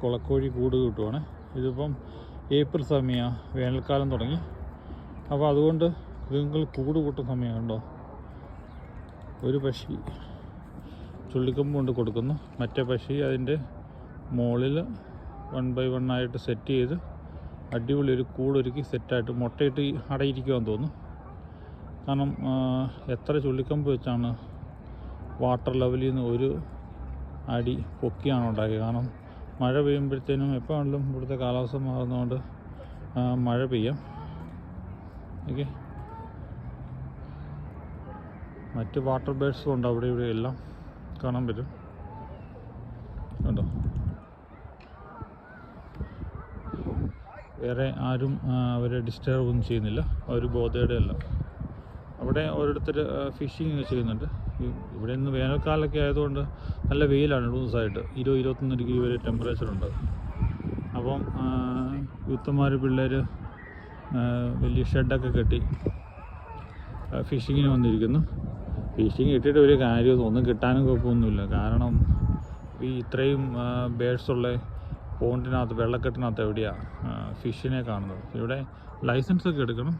കുളക്കോഴി കൂട് കിട്ടുവാണ്. ഇതിപ്പം ഏപ്രിൽ സമയമാണ്, വേനൽക്കാലം തുടങ്ങി. അപ്പോൾ അതുകൊണ്ട് ഇതുങ്ങൾ കൂട് കൂട്ടുന്ന സമയമുണ്ടോ. ഒരു പക്ഷി ചുള്ളിക്കമ്പ് കൊണ്ട് കൊടുക്കുന്നു, മറ്റേ പക്ഷി അതിൻ്റെ മുകളിൽ 1 by 1 ആയിട്ട് സെറ്റ് ചെയ്ത് അടിപൊളി ഒരു കൂടൊരുക്കി സെറ്റായിട്ട് മുട്ടയിട്ട് അടയിരിക്കുവാന്ന് തോന്നുന്നു. കാരണം എത്ര ചുള്ളിക്കമ്പ് വെച്ചാണ് വാട്ടർ ലെവലിൽ നിന്ന് ഒരു അടി പൊക്കിയാണ് ഉണ്ടാക്കിയത്. കാരണം മഴ പെയ്യുമ്പോഴത്തേനും എപ്പോൾ വേണമെങ്കിലും ഇവിടുത്തെ കാലാവസ്ഥ മാറുന്നതുകൊണ്ട് മഴ പെയ്യാം. ഓക്കെ, മറ്റ് വാട്ടർ ബേഡ്സും ഉണ്ട് അവിടെ ഇവിടെ എല്ലാം കാണാൻ പറ്റും. കണ്ടോ, വേറെ ആരും അവരെ ഡിസ്റ്റർബ് ഒന്നും ചെയ്യുന്നില്ല, അവർ ബോധയുടെ അല്ല. അവിടെ ഓരോരുത്തർ ഫിഷിങ് ചെയ്യുന്നുണ്ട്. ഇവിടെ ഇന്ന് വേനൽക്കാലമൊക്കെ ആയതുകൊണ്ട് നല്ല വെയിലാണ് 2 ദിവസമായിട്ട്. 20-21 ഡിഗ്രി വരെ ടെമ്പറേച്ചറുണ്ട്. അപ്പം യൂത്തന്മാർ പിള്ളേർ വലിയ ഷെഡൊക്കെ കെട്ടി ഫിഷിങ്ങിന് വന്നിരിക്കുന്നു. ഫിഷിങ് ഇട്ടിട്ട് ഒരു കാര്യമൊന്നും ഒന്നും കിട്ടാനും കുഴപ്പമൊന്നുമില്ല. കാരണം ഈ ഇത്രയും ബേഡ്സുള്ള പോണ്ടിനകത്ത് വെള്ളക്കെട്ടിനകത്ത് എവിടെയാണ് ഫിഷിനെ കാണുന്നത്. ഇവിടെ ലൈസൻസൊക്കെ എടുക്കണം.